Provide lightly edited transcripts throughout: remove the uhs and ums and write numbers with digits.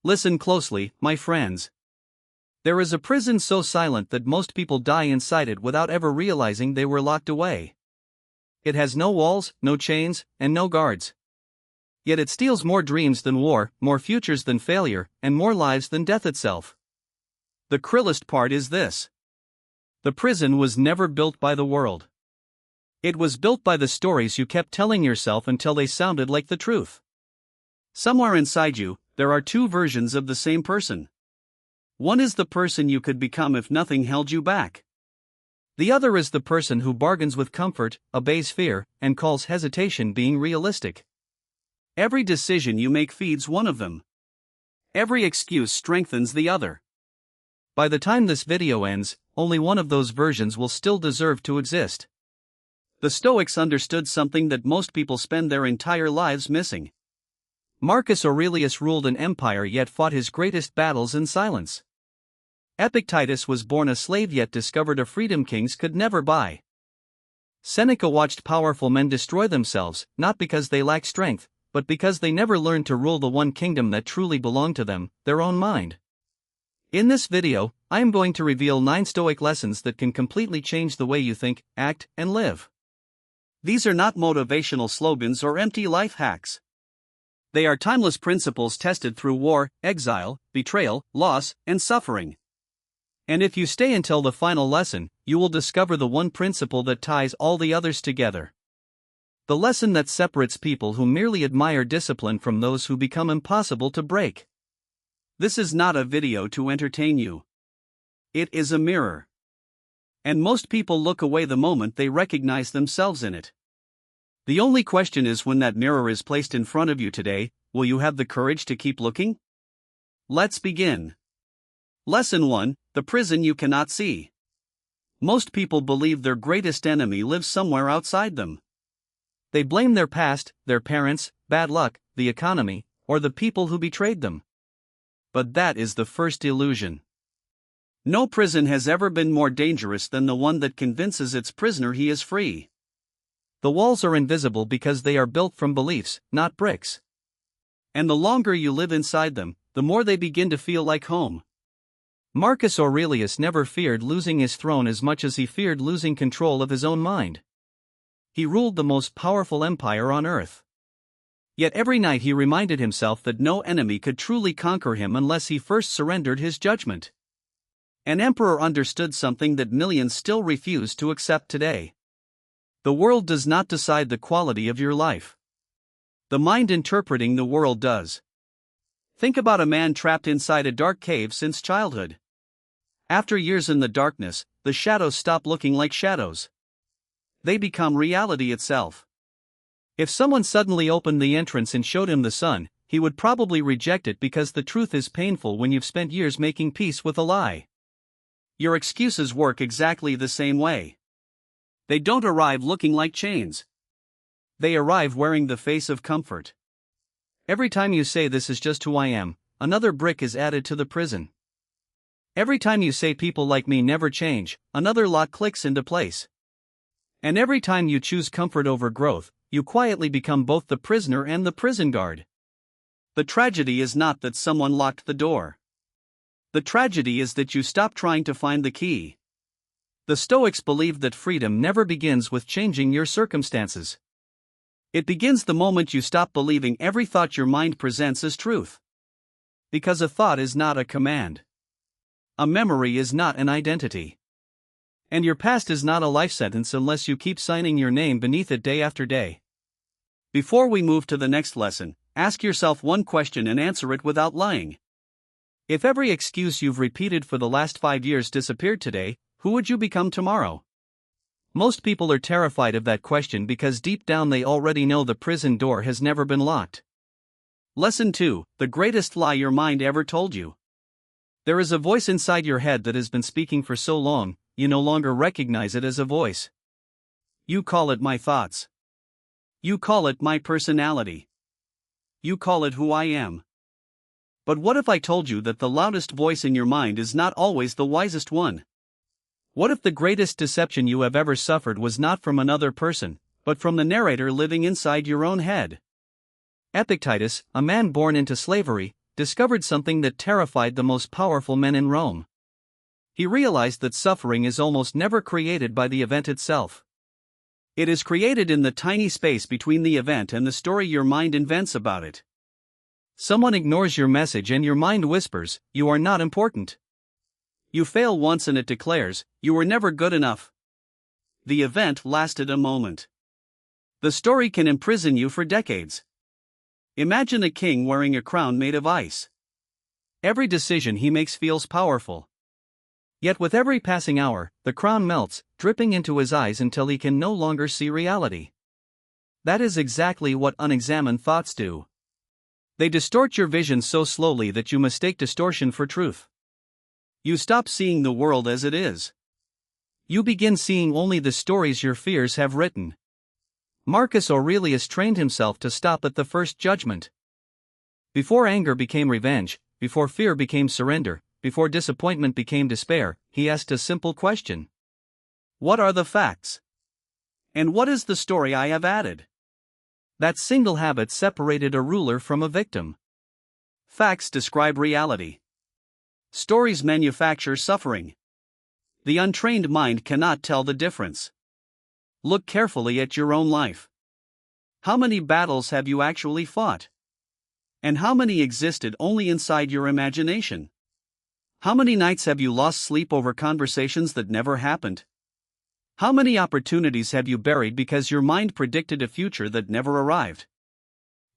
Listen closely, my friends. There is a prison so silent that most people die inside it without ever realizing they were locked away. It has no walls, no chains, and no guards. Yet it steals more dreams than war, more futures than failure, and more lives than death itself. The cruelest part is this. The prison was never built by the world. It was built by the stories you kept telling yourself until they sounded like the truth. Somewhere inside you, there are two versions of the same person. One is the person you could become if nothing held you back. The other is the person who bargains with comfort, obeys fear, and calls hesitation being realistic. Every decision you make feeds one of them. Every excuse strengthens the other. By the time this video ends, only one of those versions will still deserve to exist. The Stoics understood something that most people spend their entire lives missing. Marcus Aurelius ruled an empire yet fought his greatest battles in silence. Epictetus was born a slave yet discovered a freedom kings could never buy. Seneca watched powerful men destroy themselves, not because they lacked strength, but because they never learned to rule the one kingdom that truly belonged to them, their own mind. In this video, I am going to reveal 9 Stoic lessons that can completely change the way you think, act, and live. These are not motivational slogans or empty life hacks. They are timeless principles tested through war, exile, betrayal, loss, and suffering. And if you stay until the final lesson, you will discover the one principle that ties all the others together. The lesson that separates people who merely admire discipline from those who become impossible to break. This is not a video to entertain you. It is a mirror. And most people look away the moment they recognize themselves in it. The only question is, when that mirror is placed in front of you today, will you have the courage to keep looking? Let's begin. Lesson 1: The prison you cannot see. Most people believe their greatest enemy lives somewhere outside them. They blame their past, their parents, bad luck, the economy, or the people who betrayed them. But that is the first illusion. No prison has ever been more dangerous than the one that convinces its prisoner he is free. The walls are invisible because they are built from beliefs, not bricks. And the longer you live inside them, the more they begin to feel like home. Marcus Aurelius never feared losing his throne as much as he feared losing control of his own mind. He ruled the most powerful empire on earth. Yet every night he reminded himself that no enemy could truly conquer him unless he first surrendered his judgment. An emperor understood something that millions still refuse to accept today. The world does not decide the quality of your life. The mind interpreting the world does. Think about a man trapped inside a dark cave since childhood. After years in the darkness, the shadows stop looking like shadows. They become reality itself. If someone suddenly opened the entrance and showed him the sun, he would probably reject it because the truth is painful when you've spent years making peace with a lie. Your excuses work exactly the same way. They don't arrive looking like chains. They arrive wearing the face of comfort. Every time you say "this is just who I am," another brick is added to the prison. Every time you say "people like me never change," another lock clicks into place. And every time you choose comfort over growth, you quietly become both the prisoner and the prison guard. The tragedy is not that someone locked the door. The tragedy is that you stopped trying to find the key. The Stoics believed that freedom never begins with changing your circumstances. It begins the moment you stop believing every thought your mind presents as truth. Because a thought is not a command. A memory is not an identity. And your past is not a life sentence unless you keep signing your name beneath it day after day. Before we move to the next lesson, ask yourself one question and answer it without lying. If every excuse you've repeated for the last 5 years disappeared today, who would you become tomorrow? Most people are terrified of that question because deep down they already know the prison door has never been locked. Lesson 2: The greatest lie your mind ever told you. There is a voice inside your head that has been speaking for so long, you no longer recognize it as a voice. You call it my thoughts. You call it my personality. You call it who I am. But what if I told you that the loudest voice in your mind is not always the wisest one? What if the greatest deception you have ever suffered was not from another person, but from the narrator living inside your own head? Epictetus, a man born into slavery, discovered something that terrified the most powerful men in Rome. He realized that suffering is almost never created by the event itself. It is created in the tiny space between the event and the story your mind invents about it. Someone ignores your message and your mind whispers, "You are not important." You fail once and it declares, "You were never good enough." The event lasted a moment. The story can imprison you for decades. Imagine a king wearing a crown made of ice. Every decision he makes feels powerful. Yet with every passing hour, the crown melts, dripping into his eyes until he can no longer see reality. That is exactly what unexamined thoughts do. They distort your vision so slowly that you mistake distortion for truth. You stop seeing the world as it is. You begin seeing only the stories your fears have written. Marcus Aurelius trained himself to stop at the first judgment. Before anger became revenge, before fear became surrender, before disappointment became despair, he asked a simple question. What are the facts? And what is the story I have added? That single habit separated a ruler from a victim. Facts describe reality. Stories manufacture suffering. The untrained mind cannot tell the difference. Look carefully at your own life. How many battles have you actually fought? And how many existed only inside your imagination? How many nights have you lost sleep over conversations that never happened? How many opportunities have you buried because your mind predicted a future that never arrived?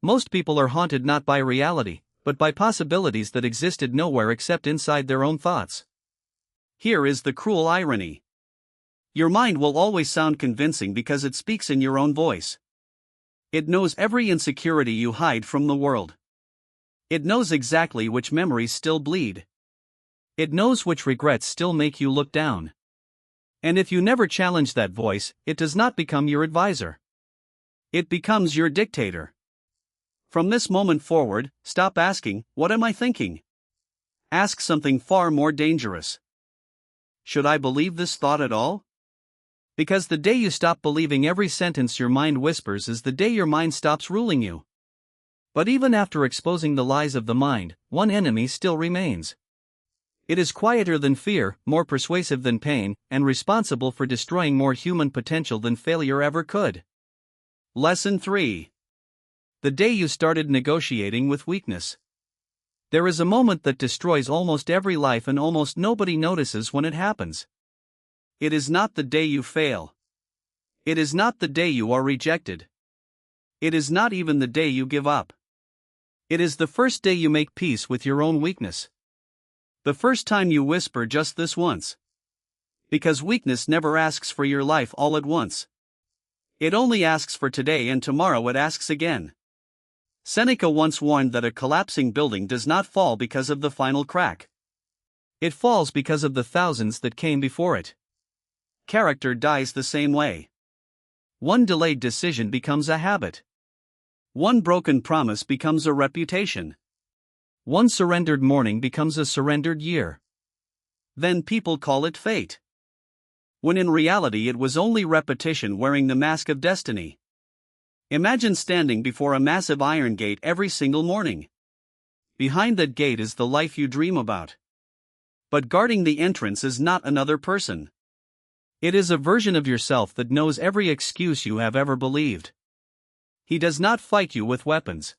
Most people are haunted not by reality, but by possibilities that existed nowhere except inside their own thoughts. Here is the cruel irony. Your mind will always sound convincing because it speaks in your own voice. It knows every insecurity you hide from the world. It knows exactly which memories still bleed. It knows which regrets still make you look down. And if you never challenge that voice, it does not become your advisor. It becomes your dictator. From this moment forward, stop asking, "What am I thinking?" Ask something far more dangerous. Should I believe this thought at all? Because the day you stop believing every sentence your mind whispers is the day your mind stops ruling you. But even after exposing the lies of the mind, one enemy still remains. It is quieter than fear, more persuasive than pain, and responsible for destroying more human potential than failure ever could. Lesson 3. The day you started negotiating with weakness. There is a moment that destroys almost every life and almost nobody notices when it happens. It is not the day you fail. It is not the day you are rejected. It is not even the day you give up. It is the first day you make peace with your own weakness. The first time you whisper just this once. Because weakness never asks for your life all at once. It only asks for today, and tomorrow it asks again. Seneca once warned that a collapsing building does not fall because of the final crack. It falls because of the thousands that came before it. Character dies the same way. One delayed decision becomes a habit. One broken promise becomes a reputation. One surrendered morning becomes a surrendered year. Then people call it fate. When in reality it was only repetition wearing the mask of destiny. Imagine standing before a massive iron gate every single morning. Behind that gate is the life you dream about. But guarding the entrance is not another person. It is a version of yourself that knows every excuse you have ever believed. He does not fight you with weapons.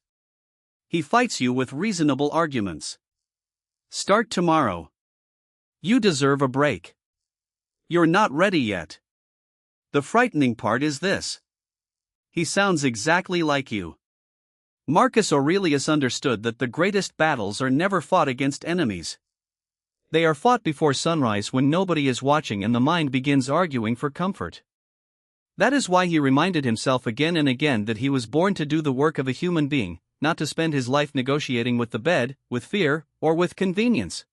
He fights you with reasonable arguments. Start tomorrow. You deserve a break. You're not ready yet. The frightening part is this. He sounds exactly like you. Marcus Aurelius understood that the greatest battles are never fought against enemies. They are fought before sunrise when nobody is watching and the mind begins arguing for comfort. That is why he reminded himself again and again that he was born to do the work of a human being, not to spend his life negotiating with the bed, with fear, or with convenience.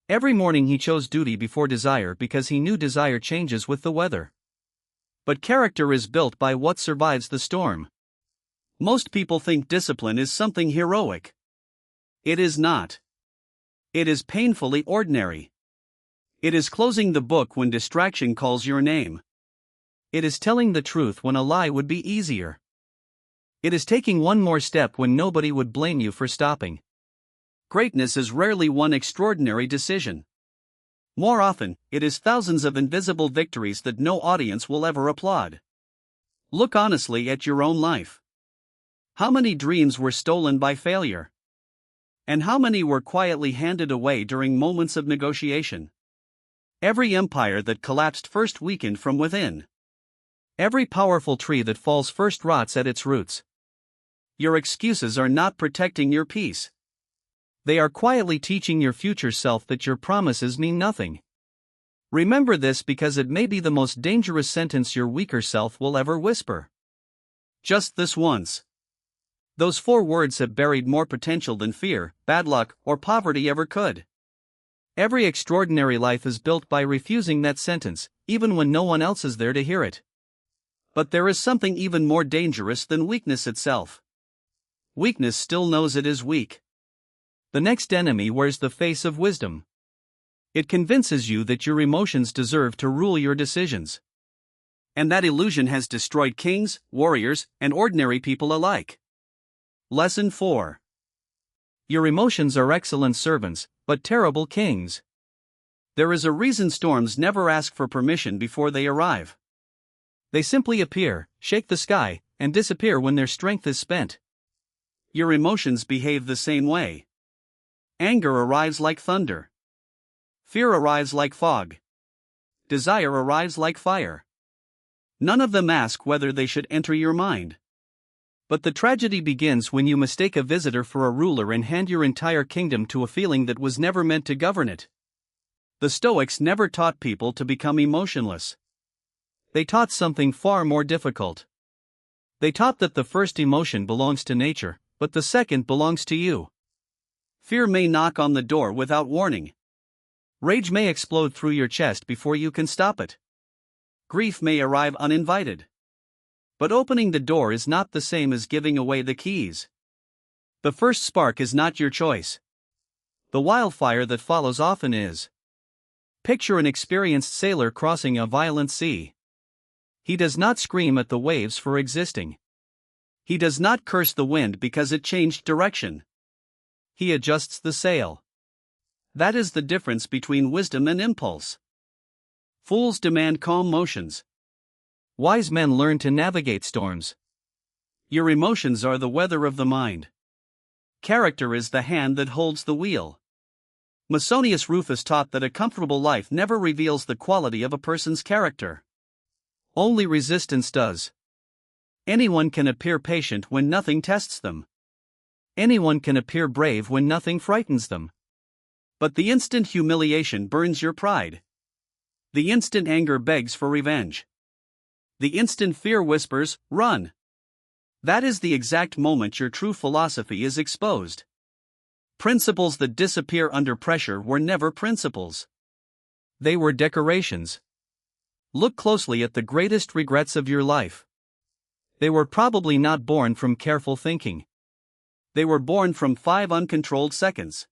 Every morning he chose duty before desire because he knew desire changes with the weather. But character is built by what survives the storm. Most people think discipline is something heroic. It is not. It is painfully ordinary. It is closing the book when distraction calls your name. It is telling the truth when a lie would be easier. It is taking one more step when nobody would blame you for stopping. Greatness is rarely one extraordinary decision. More often, it is thousands of invisible victories that no audience will ever applaud. Look honestly at your own life. How many dreams were stolen by failure? And how many were quietly handed away during moments of negotiation? Every empire that collapsed first weakened from within. Every powerful tree that falls first rots at its roots. Your excuses are not protecting your peace. They are quietly teaching your future self that your promises mean nothing. Remember this because it may be the most dangerous sentence your weaker self will ever whisper. Just this once. Those 4 words have buried more potential than fear, bad luck, or poverty ever could. Every extraordinary life is built by refusing that sentence, even when no one else is there to hear it. But there is something even more dangerous than weakness itself. Weakness still knows it is weak. The next enemy wears the face of wisdom. It convinces you that your emotions deserve to rule your decisions. And that illusion has destroyed kings, warriors, and ordinary people alike. Lesson 4. Your emotions are excellent servants, but terrible kings. There is a reason storms never ask for permission before they arrive. They simply appear, shake the sky, and disappear when their strength is spent. Your emotions behave the same way. Anger arrives like thunder. Fear arrives like fog. Desire arrives like fire. None of them ask whether they should enter your mind. But the tragedy begins when you mistake a visitor for a ruler and hand your entire kingdom to a feeling that was never meant to govern it. The Stoics never taught people to become emotionless. They taught something far more difficult. They taught that the first emotion belongs to nature, but the second belongs to you. Fear may knock on the door without warning. Rage may explode through your chest before you can stop it. Grief may arrive uninvited. But opening the door is not the same as giving away the keys. The first spark is not your choice. The wildfire that follows often is. Picture an experienced sailor crossing a violent sea. He does not scream at the waves for existing. He does not curse the wind because it changed direction. He adjusts the sail. That is the difference between wisdom and impulse. Fools demand calm motions. Wise men learn to navigate storms. Your emotions are the weather of the mind. Character is the hand that holds the wheel. Musonius Rufus taught that a comfortable life never reveals the quality of a person's character. Only resistance does. Anyone can appear patient when nothing tests them. Anyone can appear brave when nothing frightens them. But the instant humiliation burns your pride. The instant anger begs for revenge. The instant fear whispers, run. That is the exact moment your true philosophy is exposed. Principles that disappear under pressure were never principles. They were decorations. Look closely at the greatest regrets of your life. They were probably not born from careful thinking. They were born from 5 uncontrolled seconds.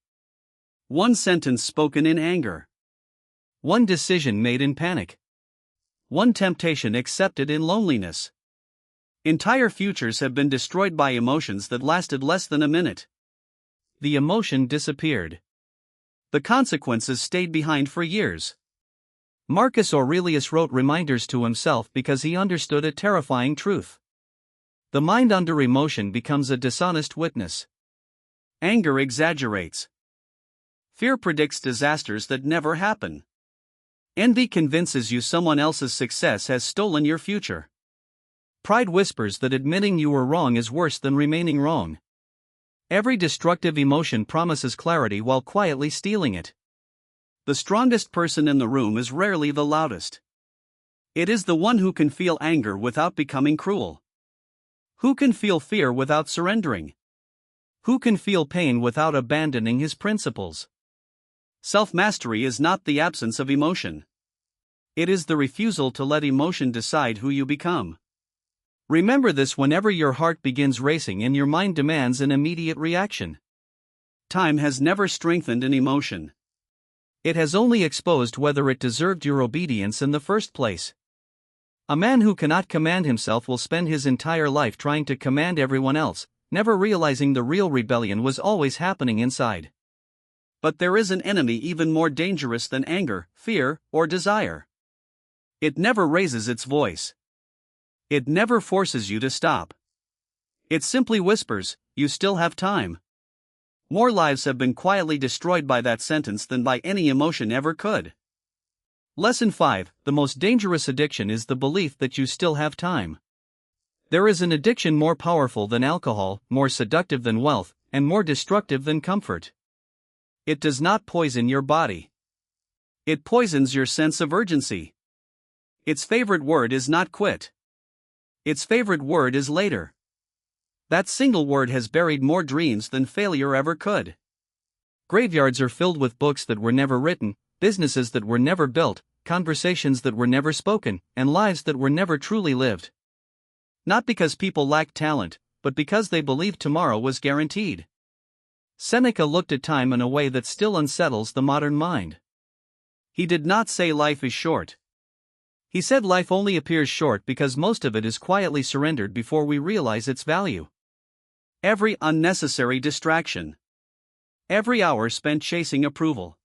1 sentence spoken in anger. 1 decision made in panic. 1 temptation accepted in loneliness. Entire futures have been destroyed by emotions that lasted less than a minute. The emotion disappeared. The consequences stayed behind for years. Marcus Aurelius wrote reminders to himself because he understood a terrifying truth. The mind under emotion becomes a dishonest witness. Anger exaggerates. Fear predicts disasters that never happen. Envy convinces you someone else's success has stolen your future. Pride whispers that admitting you were wrong is worse than remaining wrong. Every destructive emotion promises clarity while quietly stealing it. The strongest person in the room is rarely the loudest. It is the one who can feel anger without becoming cruel. Who can feel fear without surrendering? Who can feel pain without abandoning his principles? Self-mastery is not the absence of emotion. It is the refusal to let emotion decide who you become. Remember this whenever your heart begins racing and your mind demands an immediate reaction. Time has never strengthened an emotion. It has only exposed whether it deserved your obedience in the first place. A man who cannot command himself will spend his entire life trying to command everyone else, never realizing the real rebellion was always happening inside. But there is an enemy even more dangerous than anger, fear, or desire. It never raises its voice. It never forces you to stop. It simply whispers, "You still have time." More lives have been quietly destroyed by that sentence than by any emotion ever could. Lesson 5: The most dangerous addiction is the belief that you still have time. There is an addiction more powerful than alcohol, more seductive than wealth, and more destructive than comfort. It does not poison your body. It poisons your sense of urgency. Its favorite word is not quit. Its favorite word is later. That single word has buried more dreams than failure ever could. Graveyards are filled with books that were never written, businesses that were never built, conversations that were never spoken, and lives that were never truly lived. Not because people lacked talent, but because they believed tomorrow was guaranteed. Seneca looked at time in a way that still unsettles the modern mind. He did not say life is short. He said life only appears short because most of it is quietly surrendered before we realize its value. Every unnecessary distraction. Every hour spent chasing approval.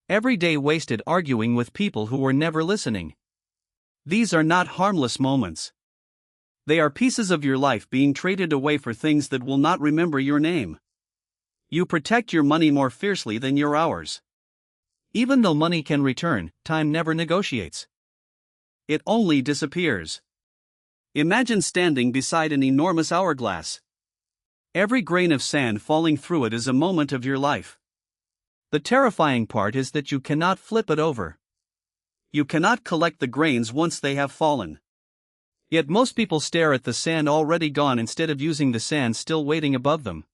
Every day wasted arguing with people who were never listening. These are not harmless moments. They are pieces of your life being traded away for things that will not remember your name. You protect your money more fiercely than your hours. Even though money can return, time never negotiates. It only disappears. Imagine standing beside an enormous hourglass. Every grain of sand falling through it is a moment of your life. The terrifying part is that you cannot flip it over. You cannot collect the grains once they have fallen. Yet most people stare at the sand already gone instead of using the sand still waiting above them.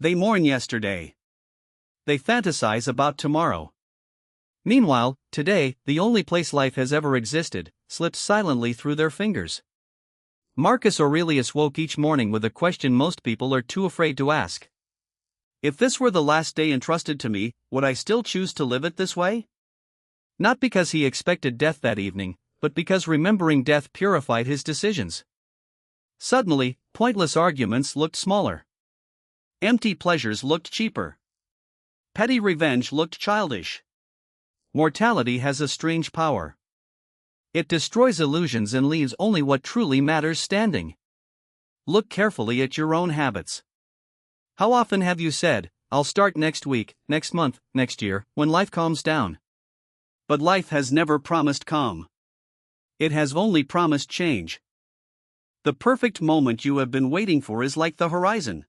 They mourn yesterday. They fantasize about tomorrow. Meanwhile, today, the only place life has ever existed, slips silently through their fingers. Marcus Aurelius woke each morning with a question most people are too afraid to ask. If this were the last day entrusted to me, would I still choose to live it this way? Not because he expected death that evening, but because remembering death purified his decisions. Suddenly, pointless arguments looked smaller. Empty pleasures looked cheaper. Petty revenge looked childish. Mortality has a strange power. It destroys illusions and leaves only what truly matters standing. Look carefully at your own habits. How often have you said, "I'll start next week, next month, next year," when life calms down? But life has never promised calm. It has only promised change. The perfect moment you have been waiting for is like the horizon.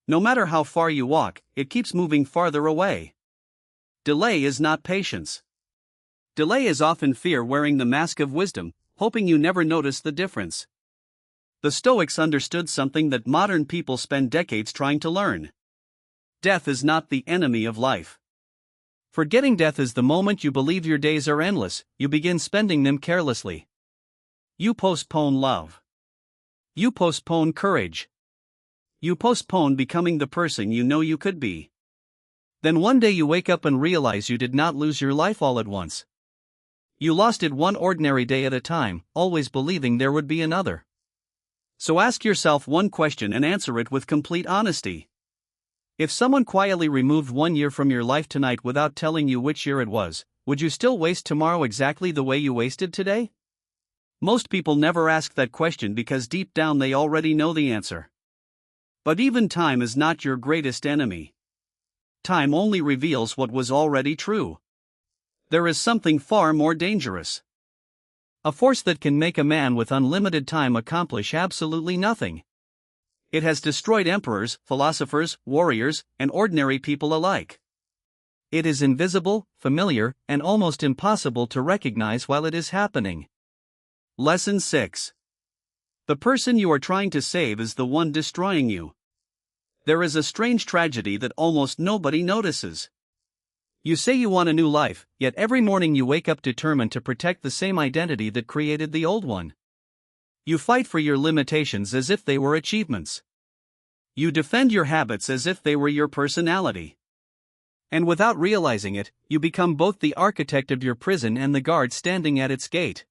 No matter how far you walk, it keeps moving farther away. Delay is not patience. Delay is often fear wearing the mask of wisdom, hoping you never notice the difference. The Stoics understood something that modern people spend decades trying to learn. Death is not the enemy of life. Forgetting death is the moment you believe your days are endless, you begin spending them carelessly. You postpone love. You postpone courage. You postpone becoming the person you know you could be. Then one day you wake up and realize you did not lose your life all at once. You lost it one ordinary day at a time, always believing there would be another. So ask yourself one question and answer it with complete honesty. If someone quietly removed 1 year from your life tonight without telling you which year it was, would you still waste tomorrow exactly the way you wasted today? Most people never ask that question because deep down they already know the answer. But even time is not your greatest enemy. Time only reveals what was already true. There is something far more dangerous. A force that can make a man with unlimited time accomplish absolutely nothing. It has destroyed emperors, philosophers, warriors, and ordinary people alike. It is invisible, familiar, and almost impossible to recognize while it is happening. Lesson 6. The person you are trying to save is the one destroying you. There is a strange tragedy that almost nobody notices. You say you want a new life, yet every morning you wake up determined to protect the same identity that created the old one. You fight for your limitations as if they were achievements. You defend your habits as if they were your personality. And without realizing it, you become both the architect of your prison and the guard standing at its gate.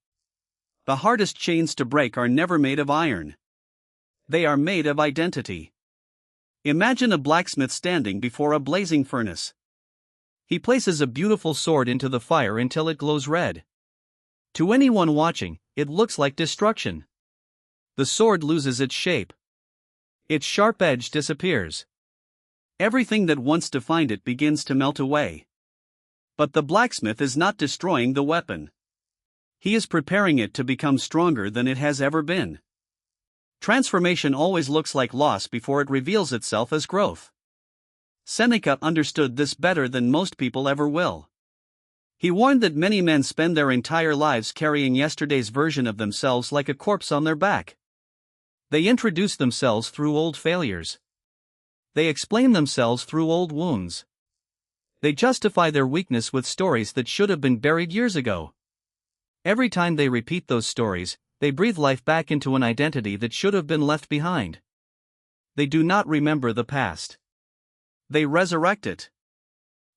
The hardest chains to break are never made of iron. They are made of identity. Imagine a blacksmith standing before a blazing furnace. He places a beautiful sword into the fire until it glows red. To anyone watching, it looks like destruction. The sword loses its shape. Its sharp edge disappears. Everything that once defined it begins to melt away. But the blacksmith is not destroying the weapon. He is preparing it to become stronger than it has ever been. Transformation always looks like loss before it reveals itself as growth. Seneca understood this better than most people ever will. He warned that many men spend their entire lives carrying yesterday's version of themselves like a corpse on their back. They introduce themselves through old failures. They explain themselves through old wounds. They justify their weakness with stories that should have been buried years ago. Every time they repeat those stories, they breathe life back into an identity that should have been left behind. They do not remember the past. They resurrect it.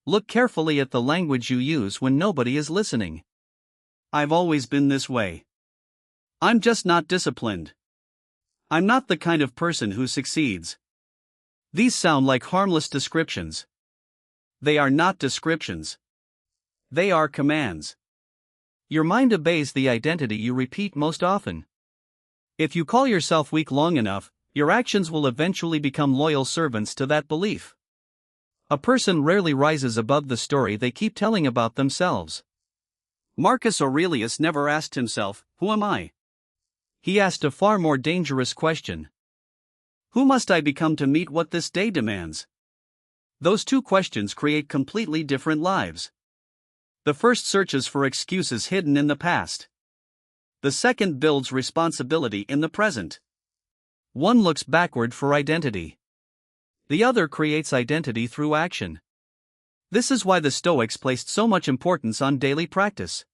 Look carefully at the language you use when nobody is listening. I've always been this way. I'm just not disciplined. I'm not the kind of person who succeeds. These sound like harmless descriptions. They are not descriptions. They are commands. Your mind obeys the identity you repeat most often. If you call yourself weak long enough, your actions will eventually become loyal servants to that belief. A person rarely rises above the story they keep telling about themselves. Marcus Aurelius never asked himself, "Who am I?" He asked a far more dangerous question. Who must I become to meet what this day demands? Those two questions create completely different lives. The first searches for excuses hidden in the past. The second builds responsibility in the present. One looks backward for identity. The other creates identity through action. This is why the Stoics placed so much importance on daily practice.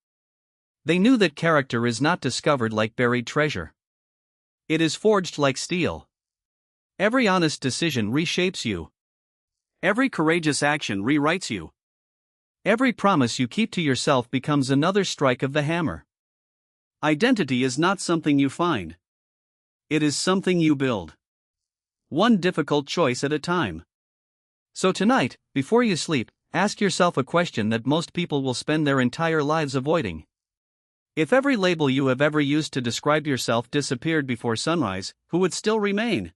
They knew that character is not discovered like buried treasure. It is forged like steel. Every honest decision reshapes you. Every courageous action rewrites you. Every promise you keep to yourself becomes another strike of the hammer. Identity is not something you find. It is something you build. One difficult choice at a time. So tonight, before you sleep, ask yourself a question that most people will spend their entire lives avoiding. If every label you have ever used to describe yourself disappeared before sunrise, who would still remain?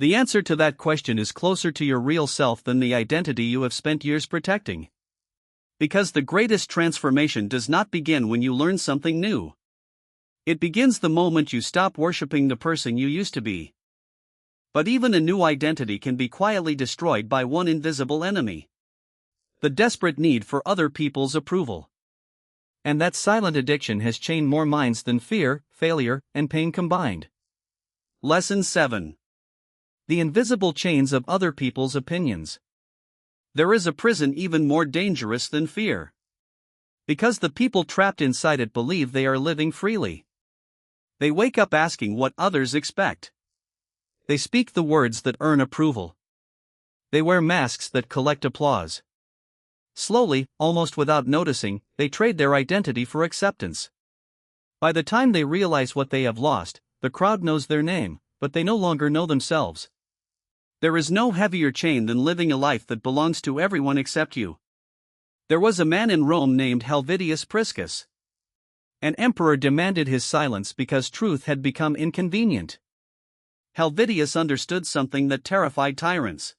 The answer to that question is closer to your real self than the identity you have spent years protecting. Because the greatest transformation does not begin when you learn something new. It begins the moment you stop worshiping the person you used to be. But even a new identity can be quietly destroyed by one invisible enemy: the desperate need for other people's approval. And that silent addiction has chained more minds than fear, failure, and pain combined. Lesson 7. The invisible chains of other people's opinions. There is a prison even more dangerous than fear. Because the people trapped inside it believe they are living freely. They wake up asking what others expect. They speak the words that earn approval. They wear masks that collect applause. Slowly, almost without noticing, they trade their identity for acceptance. By the time they realize what they have lost, the crowd knows their name, but they no longer know themselves. There is no heavier chain than living a life that belongs to everyone except you. There was a man in Rome named Helvidius Priscus. An emperor demanded his silence because truth had become inconvenient. Helvidius understood something that terrified tyrants.